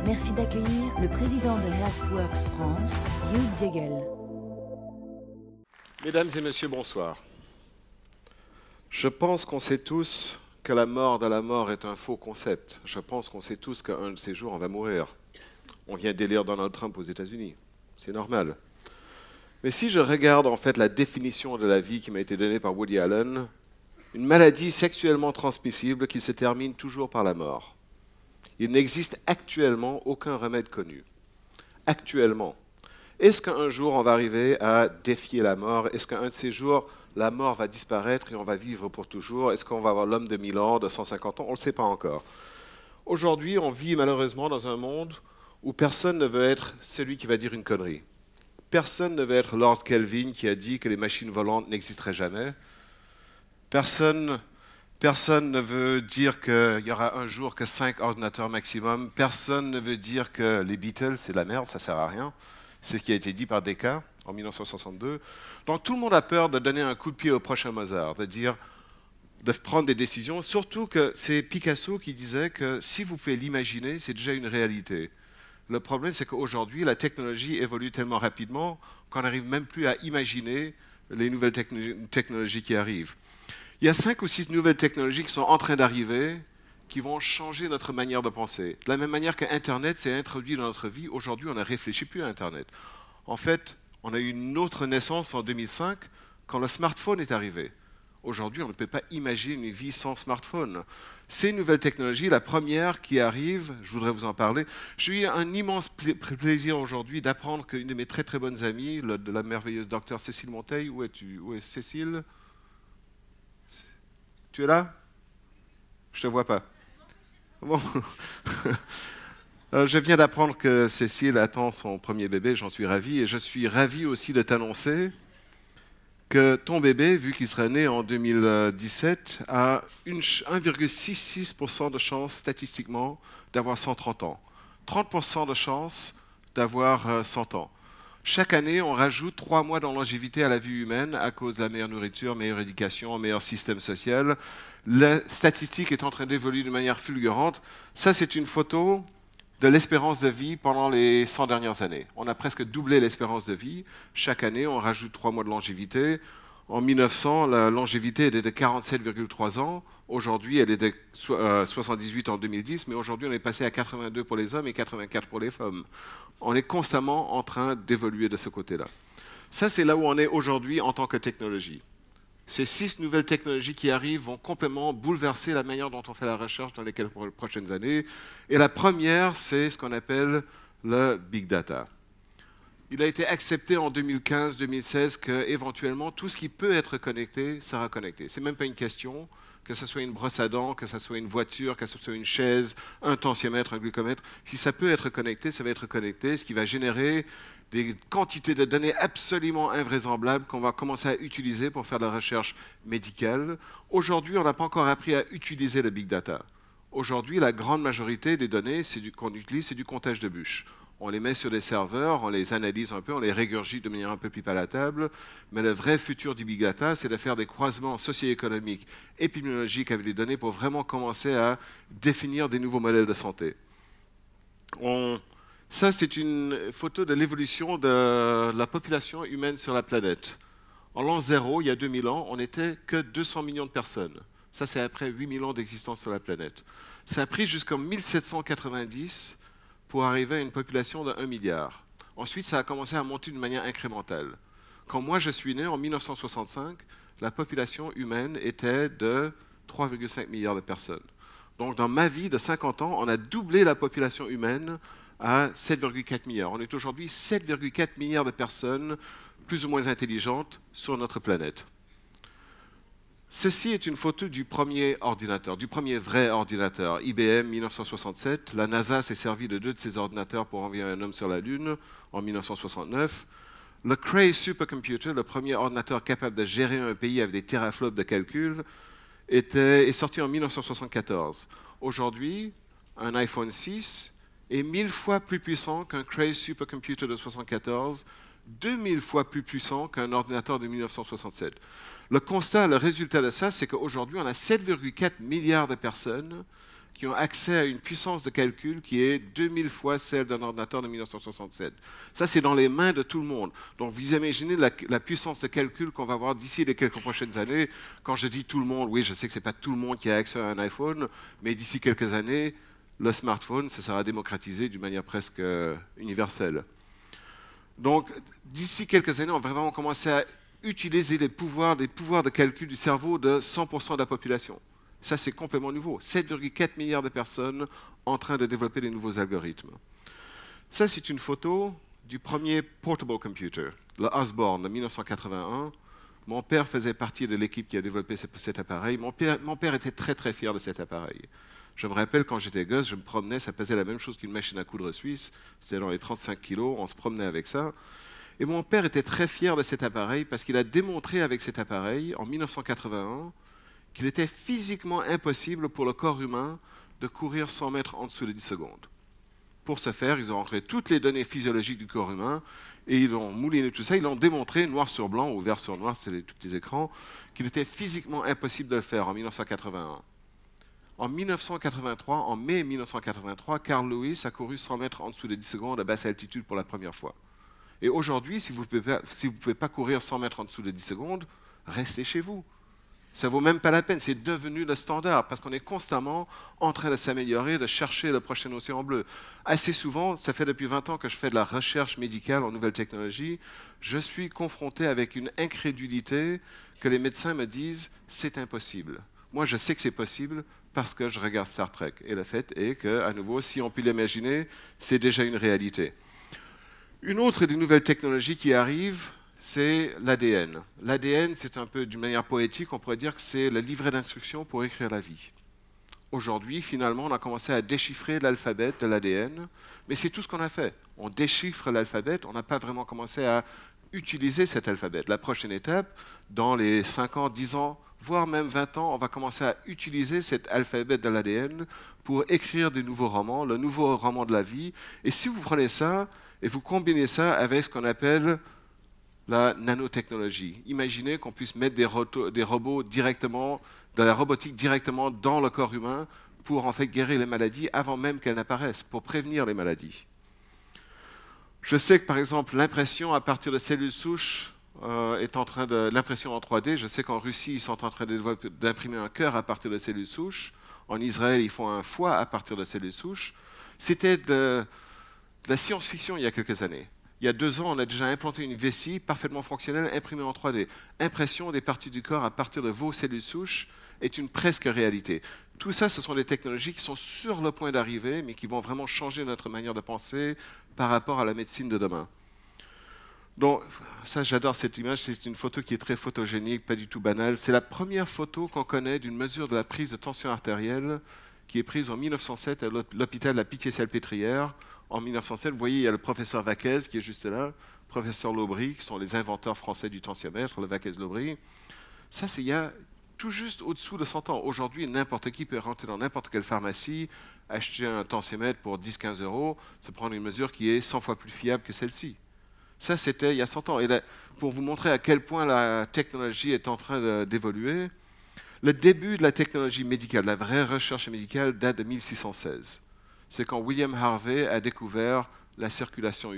Merci d'accueillir le président de HealthWorks France, Hugh Diegel. Mesdames et messieurs, bonsoir. Je pense qu'on sait tous que la mort de la mort est un faux concept. Je pense qu'on sait tous qu'un de ces jours, on va mourir. On vient d'élire Donald Trump aux États-Unis. C'est normal. Mais si je regarde en fait la définition de la vie qui m'a été donnée par Woody Allen, une maladie sexuellement transmissible qui se termine toujours par la mort. Il n'existe actuellement aucun remède connu. Actuellement. Est-ce qu'un jour on va arriver à défier la mort? Est-ce qu'un de ces jours, la mort va disparaître et on va vivre pour toujours? Est-ce qu'on va avoir l'homme de 1000 ans, de 150 ans? On ne le sait pas encore. Aujourd'hui, on vit malheureusement dans un monde où personne ne veut être celui qui va dire une connerie. Personne ne veut être Lord Kelvin qui a dit que les machines volantes n'existeraient jamais. Personne ne veut dire qu'il y aura un jour que 5 ordinateurs maximum. Personne ne veut dire que les Beatles, c'est de la merde, ça ne sert à rien. C'est ce qui a été dit par Descartes en 1962. Donc tout le monde a peur de donner un coup de pied au prochain Mozart, de prendre des décisions, surtout que c'est Picasso qui disait que si vous pouvez l'imaginer, c'est déjà une réalité. Le problème, c'est qu'aujourd'hui, la technologie évolue tellement rapidement qu'on n'arrive même plus à imaginer les nouvelles technologies qui arrivent. Il y a 5 ou 6 nouvelles technologies qui sont en train d'arriver, qui vont changer notre manière de penser. De la même manière qu'Internet s'est introduit dans notre vie, aujourd'hui, on ne réfléchit plus à Internet. En fait, on a eu une autre naissance en 2005, quand le smartphone est arrivé. Aujourd'hui, on ne peut pas imaginer une vie sans smartphone. Ces nouvelles technologies, la première qui arrive, je voudrais vous en parler. J'ai eu un immense plaisir aujourd'hui d'apprendre qu'une de mes très très bonnes amies, de la merveilleuse docteure Cécile Monteil, où es-tu? Où est Cécile? Tu es là? Je ne te vois pas. Bon. Je viens d'apprendre que Cécile attend son premier bébé, j'en suis ravi. Et je suis ravi aussi de t'annoncer que ton bébé, vu qu'il serait né en 2017, a 1,66% de chance statistiquement d'avoir 130 ans. 30% de chance d'avoir 100 ans. Chaque année, on rajoute 3 mois de longévité à la vie humaine à cause de la meilleure nourriture, meilleure éducation, meilleur système social. La statistique est en train d'évoluer de manière fulgurante. Ça, c'est une photo de l'espérance de vie pendant les 100 dernières années. On a presque doublé l'espérance de vie. Chaque année, on rajoute 3 mois de longévité. En 1900, la longévité était de 47,3 ans. Aujourd'hui, elle est de 78 en 2010, mais aujourd'hui, on est passé à 82 pour les hommes et 84 pour les femmes. On est constamment en train d'évoluer de ce côté-là. Ça, c'est là où on est aujourd'hui en tant que technologie. Ces 6 nouvelles technologies qui arrivent vont complètement bouleverser la manière dont on fait la recherche dans les prochaines années. Et la première, c'est ce qu'on appelle le Big Data. Il a été accepté en 2015-2016 qu'éventuellement, tout ce qui peut être connecté sera connecté. Ce n'est même pas une question, que ce soit une brosse à dents, que ce soit une voiture, que ce soit une chaise, un tensiomètre, un glucomètre. Si ça peut être connecté, ça va être connecté, ce qui va générer des quantités de données absolument invraisemblables qu'on va commencer à utiliser pour faire de la recherche médicale. Aujourd'hui, on n'a pas encore appris à utiliser le Big Data. Aujourd'hui, la grande majorité des données qu'on utilise, c'est du comptage de bûches. On les met sur des serveurs, on les analyse un peu, on les régurgite de manière un peu plus palatable. Mais le vrai futur du Big Data, c'est de faire des croisements socio-économiques, épidémiologiques avec les données pour vraiment commencer à définir des nouveaux modèles de santé. Ça, c'est une photo de l'évolution de la population humaine sur la planète. En l'an 0, il y a 2000 ans, on n'était que 200 millions de personnes. Ça, c'est après 8000 ans d'existence sur la planète. Ça a pris jusqu'en 1790 pour arriver à une population de 1 milliard. Ensuite, ça a commencé à monter d'une manière incrémentale. Quand moi, je suis né, en 1965, la population humaine était de 3,5 milliards de personnes. Donc, dans ma vie de 50 ans, on a doublé la population humaine à 7,4 milliards. On est aujourd'hui 7,4 milliards de personnes plus ou moins intelligentes sur notre planète. Ceci est une photo du premier ordinateur, du premier vrai ordinateur, IBM 1967. La NASA s'est servie de 2 de ses ordinateurs pour envoyer un homme sur la Lune en 1969. Le Cray Supercomputer, le premier ordinateur capable de gérer un pays avec des teraflops de calcul, est sorti en 1974. Aujourd'hui, un iPhone 6 est 1000 fois plus puissant qu'un Cray Supercomputer de 1974, 2000 fois plus puissant qu'un ordinateur de 1967. Le constat, le résultat de ça, c'est qu'aujourd'hui, on a 7,4 milliards de personnes qui ont accès à une puissance de calcul qui est 2000 fois celle d'un ordinateur de 1967. Ça, c'est dans les mains de tout le monde. Donc, vous imaginez la puissance de calcul qu'on va avoir d'ici les quelques prochaines années. Quand je dis tout le monde, oui, je sais que ce n'est pas tout le monde qui a accès à un iPhone, mais d'ici quelques années, le smartphone, ça sera démocratisé d'une manière presque universelle. Donc, d'ici quelques années, on va vraiment commencer à utiliser les pouvoirs de calcul du cerveau de 100% de la population. Ça, c'est complètement nouveau. 7,4 milliards de personnes en train de développer des nouveaux algorithmes. Ça, c'est une photo du premier portable computer, le Osborne de 1981. Mon père faisait partie de l'équipe qui a développé cet appareil. Mon père était très, très fier de cet appareil. Je me rappelle, quand j'étais gosse, je me promenais, ça pesait la même chose qu'une machine à coudre suisse. C'était dans les 35 kilos, on se promenait avec ça. Et mon père était très fier de cet appareil parce qu'il a démontré avec cet appareil, en 1981, qu'il était physiquement impossible pour le corps humain de courir 100 mètres en dessous de 10 secondes. Pour ce faire, ils ont rentré toutes les données physiologiques du corps humain et ils ont mouliné tout ça, ils l'ont démontré noir sur blanc ou vert sur noir, c'est les tout petits écrans, qu'il était physiquement impossible de le faire en 1981. En 1983, en mai 1983, Carl Lewis a couru 100 mètres en dessous de 10 secondes à basse altitude pour la première fois. Et aujourd'hui, si vous ne pouvez pas courir 100 mètres en dessous de 10 secondes, restez chez vous. Ça ne vaut même pas la peine, c'est devenu le standard, parce qu'on est constamment en train de s'améliorer, de chercher le prochain océan bleu. Assez souvent, ça fait depuis 20 ans que je fais de la recherche médicale en nouvelles technologies, je suis confronté avec une incrédulité que les médecins me disent « c'est impossible ». Moi, je sais que c'est possible parce que je regarde Star Trek. Et le fait est qu'à nouveau, si on peut l'imaginer, c'est déjà une réalité. Une autre des nouvelles technologies qui arrivent, c'est l'ADN. L'ADN, c'est un peu d'une manière poétique, on pourrait dire que c'est le livret d'instructions pour écrire la vie. Aujourd'hui, finalement, on a commencé à déchiffrer l'alphabet de l'ADN, mais c'est tout ce qu'on a fait. On déchiffre l'alphabet, on n'a pas vraiment commencé à utiliser cet alphabet. La prochaine étape, dans les 5 ans, 10 ans, voire même 20 ans, on va commencer à utiliser cet alphabet de l'ADN pour écrire des nouveaux romans, le nouveau roman de la vie. Et si vous prenez ça et vous combinez ça avec ce qu'on appelle la nanotechnologie. Imaginez qu'on puisse mettre des robots directement, de la robotique directement dans le corps humain pour en fait guérir les maladies avant même qu'elles n'apparaissent, pour prévenir les maladies. Je sais que par exemple l'impression à partir de cellules souches est en train de l'impression en 3D. Je sais qu'en Russie ils sont en train d'imprimer un cœur à partir de cellules souches. En Israël ils font un foie à partir de cellules souches. C'était de la science-fiction il y a quelques années. Il y a 2 ans, on a déjà implanté une vessie parfaitement fonctionnelle imprimée en 3D. Impression des parties du corps à partir de vos cellules souches est une presque réalité. Tout ça, ce sont des technologies qui sont sur le point d'arriver, mais qui vont vraiment changer notre manière de penser par rapport à la médecine de demain. Donc, ça, j'adore cette image. C'est une photo qui est très photogénique, pas du tout banale. C'est la première photo qu'on connaît d'une mesure de la prise de tension artérielle qui est prise en 1907 à l'hôpital de la Pitié-Salpêtrière. En 1907, vous voyez, il y a le professeur Vaquez qui est juste là, le professeur Lobry, qui sont les inventeurs français du tensiomètre, le Vaquez-Lobry. Ça, c'est il y a tout juste au-dessous de 100 ans. Aujourd'hui, n'importe qui peut rentrer dans n'importe quelle pharmacie, acheter un tensiomètre pour 10-15 €, se prendre une mesure qui est 100 fois plus fiable que celle-ci. Ça, c'était il y a 100 ans. Et là, pour vous montrer à quel point la technologie est en train d'évoluer, le début de la technologie médicale, la vraie recherche médicale, date de 1616. C'est quand William Harvey a découvert la circulation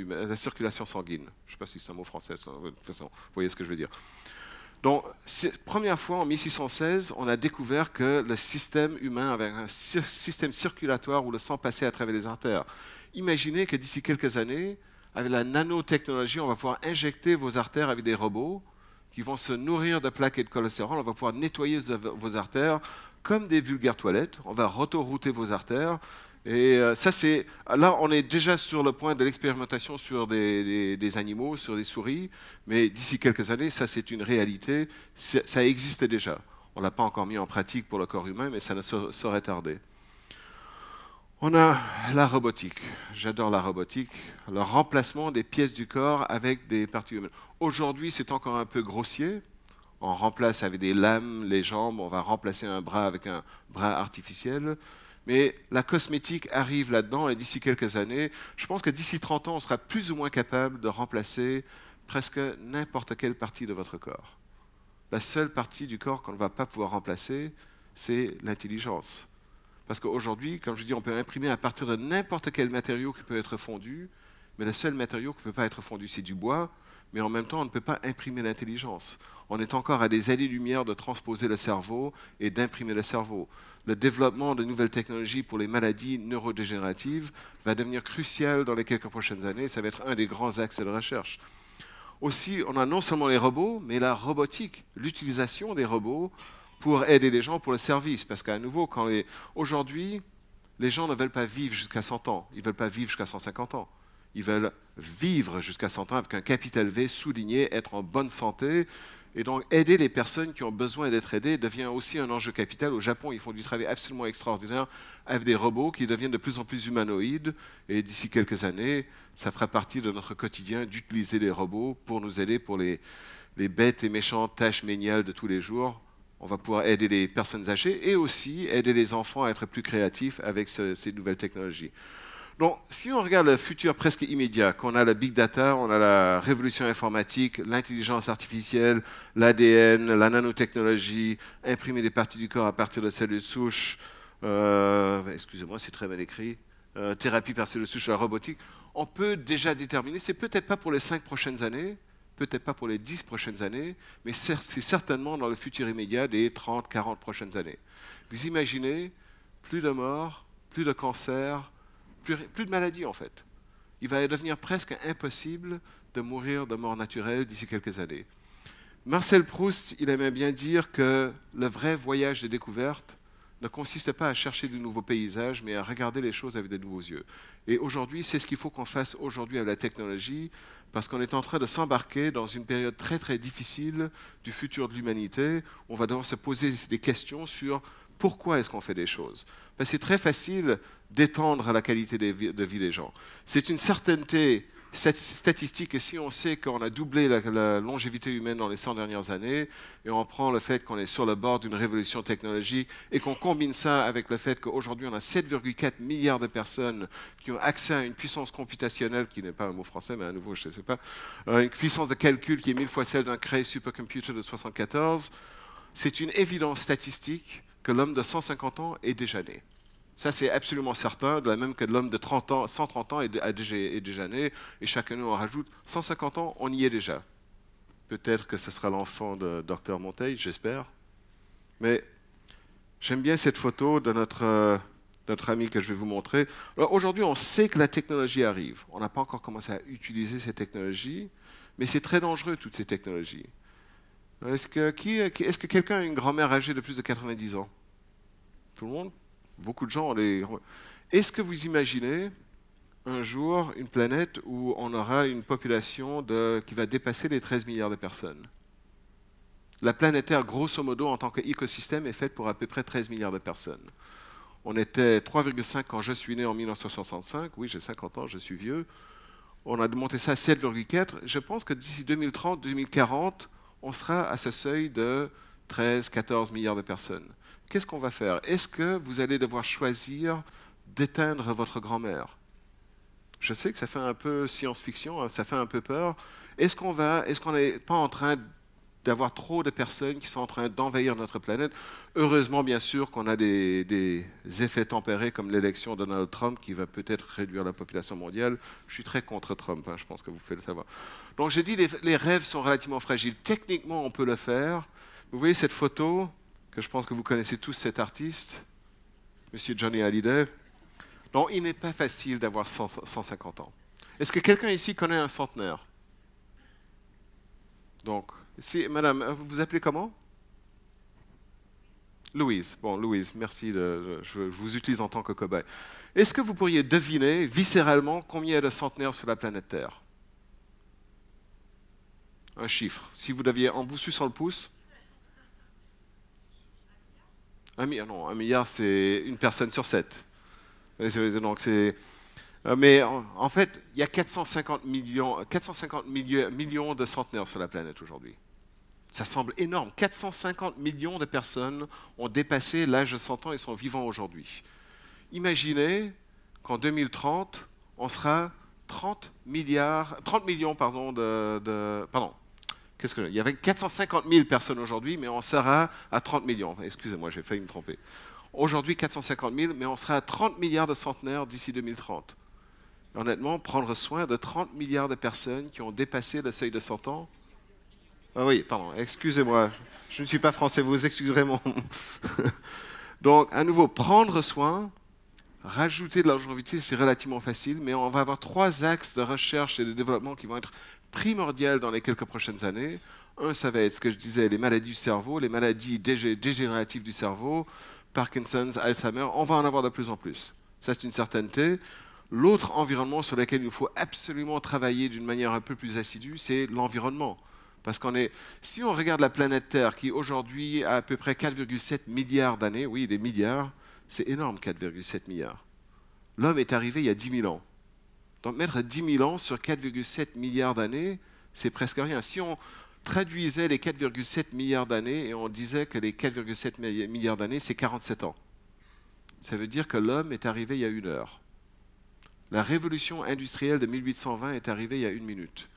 sanguine. Je ne sais pas si c'est un mot français, de toute façon, vous voyez ce que je veux dire. Donc, première fois, en 1616, on a découvert que le système humain avait un système circulatoire où le sang passait à travers les artères. Imaginez que d'ici quelques années, avec la nanotechnologie, on va pouvoir injecter vos artères avec des robots qui vont se nourrir de plaques et de cholestérol. On va pouvoir nettoyer vos artères comme des vulgaires toilettes. On va rotorouter vos artères. Et ça, là, on est déjà sur le point de l'expérimentation sur des animaux, sur des souris, mais d'ici quelques années, ça, c'est une réalité. Ça existe déjà. On ne l'a pas encore mis en pratique pour le corps humain, mais ça ne saurait tarder. On a la robotique. J'adore la robotique. Le remplacement des pièces du corps avec des parties humaines. Aujourd'hui, c'est encore un peu grossier. On remplace avec des lames les jambes, on va remplacer un bras avec un bras artificiel. Mais la cosmétique arrive là-dedans et d'ici quelques années, je pense que d'ici 30 ans, on sera plus ou moins capable de remplacer presque n'importe quelle partie de votre corps. La seule partie du corps qu'on ne va pas pouvoir remplacer, c'est l'intelligence. Parce qu'aujourd'hui, comme je dis, on peut imprimer à partir de n'importe quel matériau qui peut être fondu, mais le seul matériau qui ne peut pas être fondu, c'est du bois, mais en même temps, on ne peut pas imprimer l'intelligence. On est encore à des années-lumière de transposer le cerveau et d'imprimer le cerveau. Le développement de nouvelles technologies pour les maladies neurodégénératives va devenir crucial dans les quelques prochaines années. Ça va être un des grands axes de recherche. Aussi, on a non seulement les robots, mais la robotique, l'utilisation des robots pour aider les gens pour le service. Parce qu'à nouveau, aujourd'hui, les gens ne veulent pas vivre jusqu'à 100 ans, ils ne veulent pas vivre jusqu'à 150 ans. Ils veulent vivre jusqu'à 100 ans avec un capital V souligné, être en bonne santé. Et donc, aider les personnes qui ont besoin d'être aidées devient aussi un enjeu capital. Au Japon, ils font du travail absolument extraordinaire avec des robots qui deviennent de plus en plus humanoïdes. Et d'ici quelques années, ça fera partie de notre quotidien d'utiliser les robots pour nous aider pour les bêtes et méchantes tâches méniales de tous les jours. On va pouvoir aider les personnes âgées et aussi aider les enfants à être plus créatifs avec ces nouvelles technologies. Donc, si on regarde le futur presque immédiat, qu'on a le big data, on a la révolution informatique, l'intelligence artificielle, l'ADN, la nanotechnologie, imprimer des parties du corps à partir de cellules souches, excusez-moi, c'est très mal écrit, thérapie par cellules souches, la robotique, on peut déjà déterminer, c'est peut-être pas pour les 5 prochaines années, peut-être pas pour les 10 prochaines années, mais c'est certainement dans le futur immédiat des 30, 40 prochaines années. Vous imaginez, plus de morts, plus de cancers, plus de maladies en fait. Il va devenir presque impossible de mourir de mort naturelle d'ici quelques années. Marcel Proust, il aimait bien dire que le vrai voyage de découverte ne consiste pas à chercher de nouveaux paysages, mais à regarder les choses avec de nouveaux yeux. Et aujourd'hui, c'est ce qu'il faut qu'on fasse aujourd'hui avec la technologie, parce qu'on est en train de s'embarquer dans une période très très difficile du futur de l'humanité. On va devoir se poser des questions sur pourquoi est-ce qu'on fait des choses. Parce que c'est très facile d'étendre la qualité de vie des gens. C'est une certaineté statistique, et si on sait qu'on a doublé la longévité humaine dans les 100 dernières années, et on prend le fait qu'on est sur le bord d'une révolution technologique, et qu'on combine ça avec le fait qu'aujourd'hui on a 7,4 milliards de personnes qui ont accès à une puissance computationnelle, qui n'est pas un mot français, mais à nouveau, je ne sais pas, une puissance de calcul qui est 1000 fois celle d'un Cray supercomputer de 1974, c'est une évidence statistique que l'homme de 150 ans est déjà né. Ça, c'est absolument certain, de la même que l'homme de 30 ans, 130 ans est déjà né, et chacun de nous en rajoute 150 ans, on y est déjà. Peut-être que ce sera l'enfant de Dr Monteil, j'espère. Mais j'aime bien cette photo de notre ami que je vais vous montrer. Aujourd'hui, on sait que la technologie arrive. On n'a pas encore commencé à utiliser ces technologies, mais c'est très dangereux, toutes ces technologies. Est-ce que quelqu'un a une grand-mère âgée de plus de 90 ans? Tout le monde? Beaucoup de gens ont les... Est-ce que vous imaginez un jour une planète où on aura une population qui va dépasser les 13 milliards de personnes? La planète Terre, grosso modo, en tant qu'écosystème, est faite pour à peu près 13 milliards de personnes. On était 3,5 quand je suis né en 1965. Oui, j'ai 50 ans, je suis vieux. On a monté ça à 7,4. Je pense que d'ici 2030, 2040, on sera à ce seuil de 13, 14 milliards de personnes. Qu'est-ce qu'on va faire? Est-ce que vous allez devoir choisir d'éteindre votre grand-mère? Je sais que ça fait un peu science-fiction, hein, ça fait un peu peur. Est-ce qu'on n'est pas en train d'avoir trop de personnes qui sont en train d'envahir notre planète? Heureusement, bien sûr, qu'on a des effets tempérés comme l'élection de Donald Trump qui va peut-être réduire la population mondiale. Je suis très contre Trump, hein, je pense que vous pouvez le savoir. Donc j'ai dit les rêves sont relativement fragiles. Techniquement, on peut le faire. Vous voyez cette photo, que je pense que vous connaissez tous cet artiste, Monsieur Johnny Hallyday. Donc il n'est pas facile d'avoir 150 ans. Est-ce que quelqu'un ici connaît un centenaire? Donc, madame, vous vous appelez comment? Louise. Bon, Louise, merci, je vous utilise en tant que cobaye. Est-ce que vous pourriez deviner, viscéralement, combien il y a de centenaires sur la planète Terre? Un chiffre. Si vous deviez en vous suçant le pouce. Un milliard, c'est une personne sur 7. Donc mais en fait, il y a 450 millions de centenaires sur la planète aujourd'hui. Ça semble énorme. 450 millions de personnes ont dépassé l'âge de 100 ans et sont vivants aujourd'hui. Imaginez qu'en 2030, on sera 30 millions il y avait 450 000 personnes aujourd'hui, mais on sera à 30 millions. Excusez-moi, j'ai failli me tromper. Aujourd'hui, 450 000, mais on sera à 30 milliards de centenaires d'ici 2030. Et honnêtement, prendre soin de 30 milliards de personnes qui ont dépassé le seuil de 100 ans. Ah oui, pardon, excusez-moi, je ne suis pas français, vous excuserez mon... Donc, à nouveau, prendre soin, rajouter de la longévité, c'est relativement facile, mais on va avoir 3 axes de recherche et de développement qui vont être primordiaux dans les quelques prochaines années. Un, ça va être ce que je disais, les maladies du cerveau, les maladies dégénératives du cerveau, Parkinson's, Alzheimer, on va en avoir de plus en plus. Ça, c'est une certaineté. L'autre environnement sur lequel il faut absolument travailler d'une manière un peu plus assidue, c'est l'environnement. Parce si on regarde la planète Terre, qui aujourd'hui a à peu près 4,7 milliards d'années, oui, des milliards, c'est énorme, 4,7 milliards. L'homme est arrivé il y a 10 000 ans. Donc mettre 10 000 ans sur 4,7 milliards d'années, c'est presque rien. Si on traduisait les 4,7 milliards d'années et on disait que les 4,7 milliards d'années, c'est 47 ans. Ça veut dire que l'homme est arrivé il y a 1 heure. La révolution industrielle de 1820 est arrivée il y a 1 minute.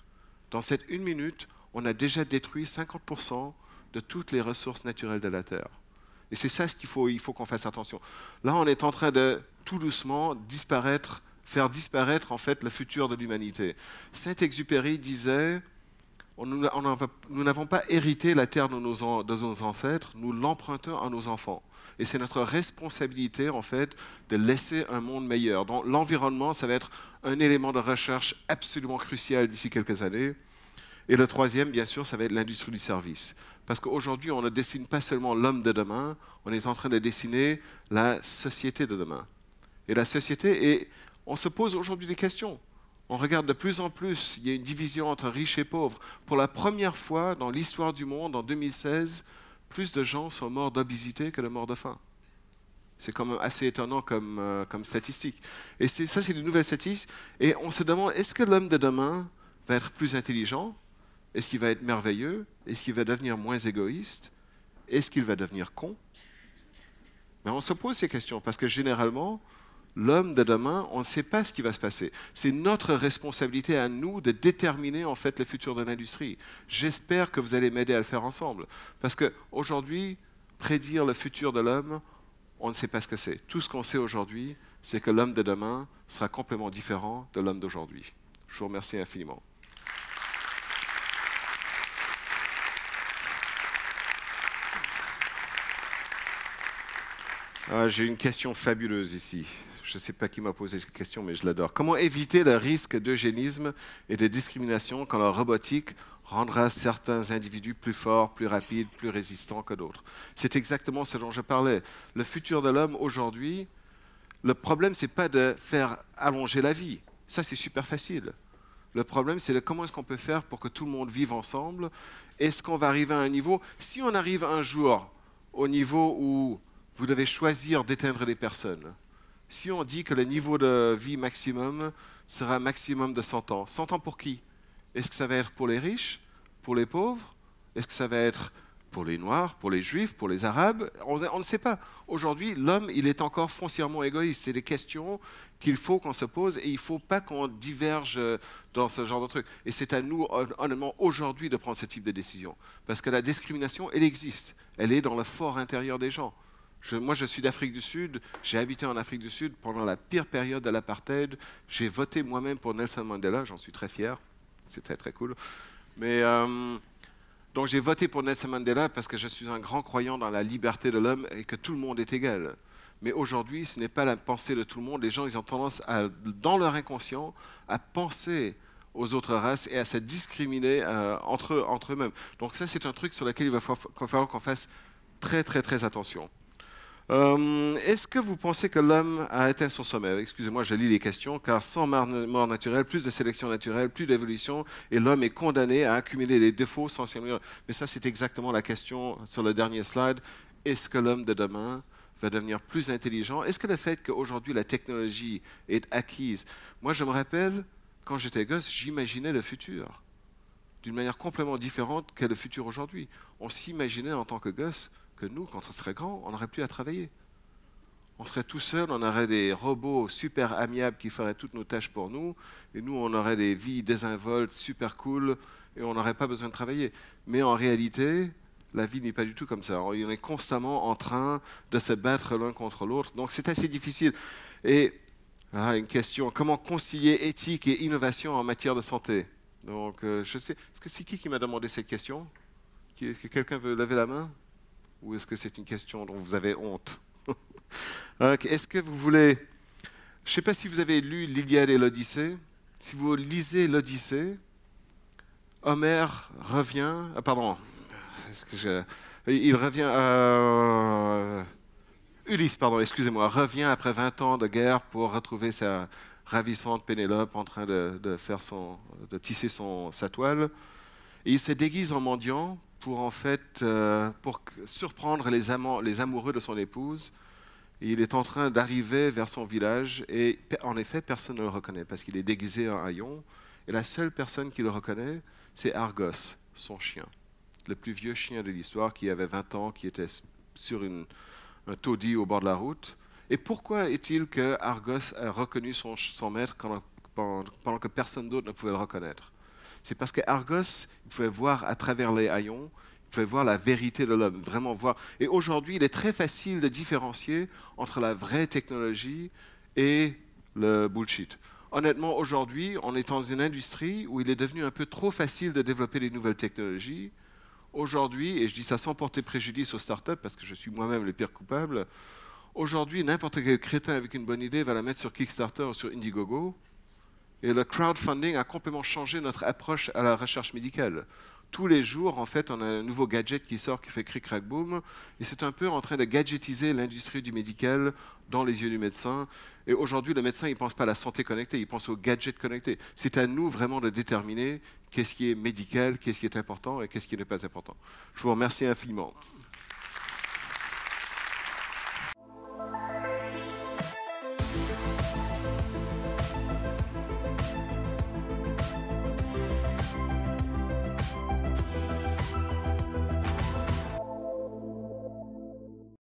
Dans cette 1 minute, on a déjà détruit 50% de toutes les ressources naturelles de la Terre. Et c'est ça ce qu'il faut qu'on fasse attention. Là, on est en train de, tout doucement, faire disparaître en fait le futur de l'humanité. Saint-Exupéry disait, nous n'avons pas hérité la terre de nos ancêtres, nous l'empruntons à nos enfants. Et c'est notre responsabilité, en fait, de laisser un monde meilleur. Donc, l'environnement, ça va être un élément de recherche absolument crucial d'ici quelques années. Et le troisième, bien sûr, ça va être l'industrie du service. Parce qu'aujourd'hui, on ne dessine pas seulement l'homme de demain, on est en train de dessiner la société de demain. Et la société, et on se pose aujourd'hui des questions. On regarde de plus en plus, il y a une division entre riches et pauvres. Pour la première fois dans l'histoire du monde, en 2016, plus de gens sont morts d'obésité que de morts de faim. C'est quand même assez étonnant comme statistique. Et ça, c'est de nouvelles statistiques. Et on se demande, est-ce que l'homme de demain va être plus intelligent? Est-ce qu'il va être merveilleux? Est-ce qu'il va devenir moins égoïste? Est-ce qu'il va devenir con? Mais on se pose ces questions parce que généralement, l'homme de demain, on ne sait pas ce qui va se passer. C'est notre responsabilité à nous de déterminer en fait le futur de l'industrie. J'espère que vous allez m'aider à le faire ensemble. Parce qu'aujourd'hui, prédire le futur de l'homme, on ne sait pas ce que c'est. Tout ce qu'on sait aujourd'hui, c'est que l'homme de demain sera complètement différent de l'homme d'aujourd'hui. Je vous remercie infiniment. J'ai une question fabuleuse ici. Je ne sais pas qui m'a posé cette question, mais je l'adore. Comment éviter le risque d'eugénisme et de discrimination quand la robotique rendra certains individus plus forts, plus rapides, plus résistants que d'autres? C'est exactement ce dont je parlais. Le futur de l'homme aujourd'hui, le problème, ce n'est pas de faire allonger la vie. Ça, c'est super facile. Le problème, c'est de comment est-ce qu'on peut faire pour que tout le monde vive ensemble. Est-ce qu'on va arriver à un niveau... Si on arrive un jour au niveau où vous devez choisir d'éteindre les personnes. Si on dit que le niveau de vie maximum sera un maximum de 100 ans, 100 ans pour qui? Est-ce que ça va être pour les riches, pour les pauvres? Est-ce que ça va être pour les Noirs, pour les Juifs, pour les Arabes? On ne sait pas. Aujourd'hui, l'homme, il est encore foncièrement égoïste. C'est des questions qu'il faut qu'on se pose et il ne faut pas qu'on diverge dans ce genre de truc. Et c'est à nous, honnêtement, aujourd'hui de prendre ce type de décision. Parce que la discrimination, elle existe. Elle est dans le fort intérieur des gens. Moi, je suis d'Afrique du Sud. J'ai habité en Afrique du Sud pendant la pire période de l'apartheid. J'ai voté moi-même pour Nelson Mandela. J'en suis très fier. C'est très, très cool. Mais, donc, j'ai voté pour Nelson Mandela parce que je suis un grand croyant dans la liberté de l'homme et que tout le monde est égal. Mais aujourd'hui, ce n'est pas la pensée de tout le monde. Les gens, ils ont tendance, dans leur inconscient, à penser aux autres races et à se discriminer entre eux-mêmes. Donc ça, c'est un truc sur lequel il va falloir qu'on fasse très, très, très attention. Est-ce que vous pensez que l'homme a atteint son sommet? Excusez-moi, je lis les questions, car sans mort naturelle, plus de sélection naturelle, plus d'évolution, et l'homme est condamné à accumuler des défauts sans s'améliorer. Mais ça, c'est exactement la question sur le dernier slide. Est-ce que l'homme de demain va devenir plus intelligent? Est-ce que le fait qu'aujourd'hui la technologie est acquise? Moi, je me rappelle, quand j'étais gosse, j'imaginais le futur d'une manière complètement différente que le futur aujourd'hui. On s'imaginait en tant que gosse que nous, quand on serait grand, on n'aurait plus à travailler. On serait tout seul, on aurait des robots super amiables qui feraient toutes nos tâches pour nous, et nous, on aurait des vies désinvoltes, super cool, et on n'aurait pas besoin de travailler. Mais en réalité, La vie n'est pas du tout comme ça. On est constamment en train de se battre l'un contre l'autre. Donc c'est assez difficile. Et voilà, une question, comment concilier éthique et innovation en matière de santé? Donc je sais, est-ce que c'est qui m'a demandé cette question? Est-ce que quelqu'un veut lever la main? Ou est-ce que c'est une question dont vous avez honte? Est-ce que vous voulez... Je ne sais pas si vous avez lu l'Iliade et l'Odyssée. Si vous lisez l'Odyssée, Homère revient... Ah, pardon. Il revient... Ulysse, pardon, excusez-moi, revient après 20 ans de guerre pour retrouver sa ravissante Pénélope en train de tisser sa toile. Et il se déguise en mendiant pour en fait pour surprendre les amoureux de son épouse. Et il est en train d'arriver vers son village et en effet, personne ne le reconnaît parce qu'il est déguisé en haillon. Et la seule personne qui le reconnaît, c'est Argos, son chien. Le plus vieux chien de l'histoire qui avait 20 ans, qui était sur un taudis au bord de la route. Et pourquoi est-il que Argos a reconnu son maître pendant que personne d'autre ne pouvait le reconnaître? C'est parce qu'Argos, il pouvait voir à travers les haillons, il pouvait voir la vérité de l'homme, vraiment voir. Et aujourd'hui, il est très facile de différencier entre la vraie technologie et le bullshit. Honnêtement, aujourd'hui, on est dans une industrie où il est devenu un peu trop facile de développer des nouvelles technologies. Aujourd'hui, et je dis ça sans porter préjudice aux startups, parce que je suis moi-même le pire coupable, aujourd'hui, n'importe quel crétin avec une bonne idée va la mettre sur Kickstarter ou sur Indiegogo. Et le crowdfunding a complètement changé notre approche à la recherche médicale. Tous les jours, en fait, on a un nouveau gadget qui sort, qui fait cric, crac, boum. Et c'est un peu en train de gadgetiser l'industrie du médical dans les yeux du médecin. Et aujourd'hui, le médecin, il ne pense pas à la santé connectée, il pense aux gadgets connectés. C'est à nous vraiment de déterminer qu'est-ce qui est médical, qu'est-ce qui est important et qu'est-ce qui n'est pas important. Je vous remercie infiniment.